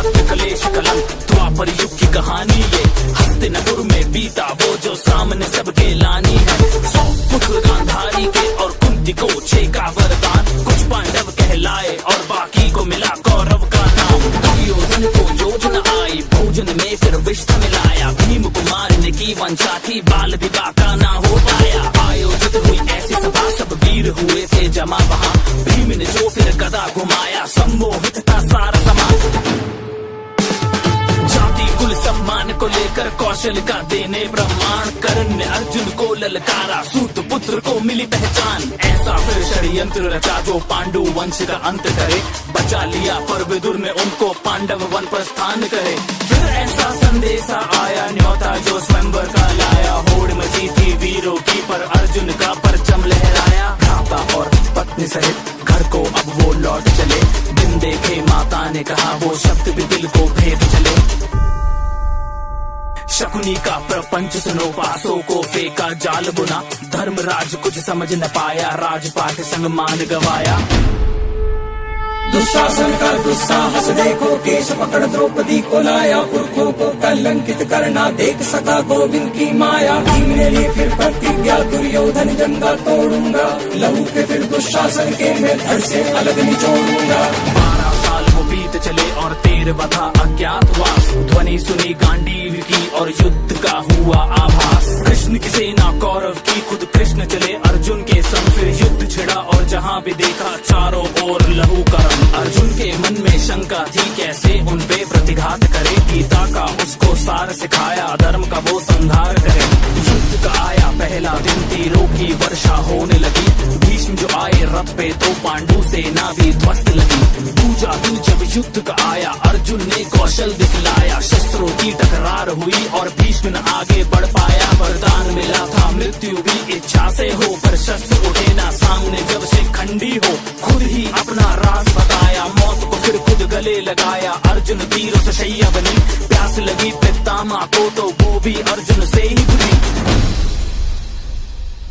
रक्त कलेश कलंक द्वापर युग की कहानी ये हस्तिनापुर में बीता वो जो सामने सबके लानी है। 100 पुत्र गांधारी के और कुंती को 6 का वरदान, कुछ पांडव कहलाए और बाकी को मिला कौरव का नाम। दुर्योधन को योजना आई भोजन में फिर विष मिलाया, भीम को मारने की वंशा थी बाल विवाह का ना हो पाया। आयोजित हुई ऐसी सभा सब वीर हुए थे जमा वहाँ, भीम ने जो फिर गदा घुमाया सम्मोहित था सारा समाज। जाति कुल सम्मान को लेकर कौशल का देने प्रमाण, कर्ण ने अर्जुन को ललकारा सूत पुत्र को मिली पहचान। ऐसा फिर षड्यंत्र रचा जो पांडु वंश का अंत करे, बचा लिया पर विदुर ने उनको पांडव वन पर स्थान करे। फिर ऐसा संदेशा आया न्योता जो स्वयंवर का लाया, होड़ मची थी वीरों की पर अर्जुन का परचम लहराया। भ्राता और पत्नी सहित घर को अब वो लौट चले, दिन देखे माता ने कहा वो शब्द भी दिल को भेद चले। शकुनी का प्रपंच सुनो पासों को फेंका जाल बुना, धर्मराज कुछ समझ न पाया राजपाट संग मान गवाया। दुशासन का दुस्साहस देखो, केश पकड़ द्रौपदी को लाया, पुरखों को कलंकित करना देख सका गोविंद की माया। भीम ने ली फिर प्रतिज्ञा दुर्योधन जंगा तोड़ूंगा, लहू के फिर दुशासन के मैं धड़ से अलग निचोड़ूंगा। 12 साल वो बीत चले और 13वां था अज्ञातवास, ध्वनि सुनी गांडीव की और युद्ध का हुआ आभास। कृष्ण की सेना कौरव की खुद कृष्ण चले अर्जुन के संग, फिर युद्ध छिड़ा और जहाँ भी देखा चारों ओर लहू का रंग। अर्जुन के मन में शंका थी कैसे उन पे प्रतिघात करे, गीता का उसको सार सिखाया धर्म का वो संहार करे। युद्ध का आया पहला दिन, तीरों की वर्षा होने लगी, भीष्म जो आए रथ पे तो पांडु सेना भी ध्वस्त लगी। दूजा दिन जब युद्ध का आया अर्जुन ने कौशल दिखलाया, शस्त्रों की टकरार हुई और भीष्म न आगे बढ़ पाया। वरदान मिला था मृत्यु भी इच्छा से हो, पर शस्त्र उठे ना सामने जब से खंडी हो। खुद ही अपना राज बताया, मौत को फिर खुद गले लगाया। अर्जुन तीरों से शैया बनी, प्यास लगी पितामह को तो वो भी अर्जुन से ही बुझी।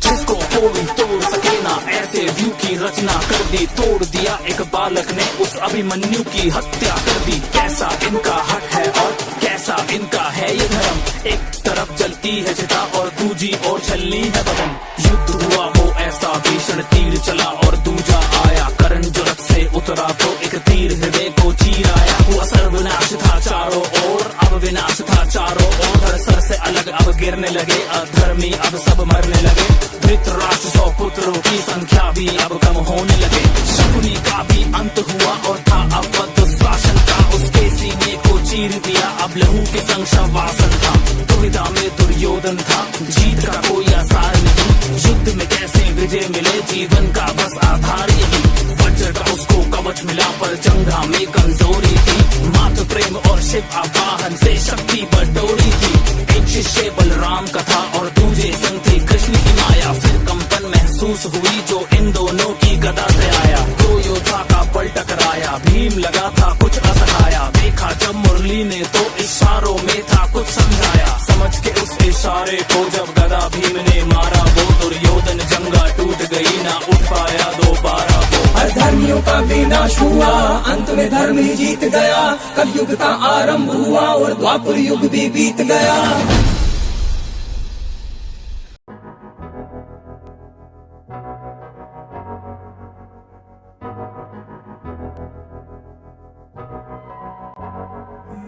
जिसको कोई तोड़ सके ना ऐसे व्यू की रचना कर दी, तोड़ दिया एक बालक ने उस अभिमन्यु की हत्या कर दी। कैसा इनका हक है और कैसा इनका है ये धर्म, एक तरफ जलती है चिता और दूजी ओर छलनी है बदन। युद्ध हुआ वो ऐसा भीषण तीर चला और दूजा आया, कर्ण जो रथ से उतरा तो एक तीर हृदय को चीर आया। वो सर्वनाश था चारों ओर, अब विनाश था चारों ओर, धड़ सर से अलग अब गिरने लगे, अधर्मी अब सब मरने लगे। धृतराष्ट्र 100 पुत्रों की संख्या भी अब कम होने लगे। शकुनी का भी अंत हुआ और था अब दुशासन का, उसके सीने को चीर दिया अब लहू के संग शवासन था। दुविधा में दुर्योधन था, जीत का कोई आसार नहीं, युद्ध में कैसे विजय मिले जीवन का बस आधार यही। वज्र का उसको कवच मिला पर जंघा में कमजोरी थी, मातृ प्रेम और शिव आवाहन से शक्ति बटोरी थी। एक शिष्य बलराम का था और दूजे संग थी कृष्ण की माया, फिर कंपन महसूस हुई जो इन दोनों की गदा से आया। दो योद्धा का बल टकराया, भीम लगा था कुछ असहाया, देखा जब मुरली ने तो इशारों में था कुछ समझाया। समझ के उस इशारे को जब गदा भीम ने मारा, वो दुर्योधन जंगा टूट गई ना उठ पाया दोबारा वो। अधर्मियों का विनाश हुआ, अंत में धर्म ही जीत गया, कलयुग का आरंभ हुआ और द्वापर युग भी बीत गया।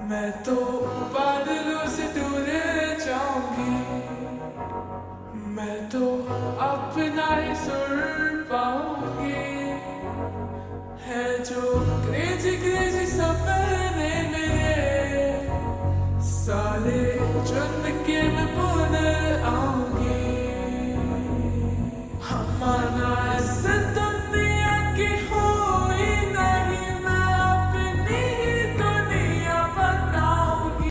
मैं तो बादलों से दूर जाऊंगी, मैं तो अपना ही सुर पाऊंगी। है जो क्रेजी क्रेजी सपने मेरे, सारे चुन के मैं बोल आऊंगी। हमारा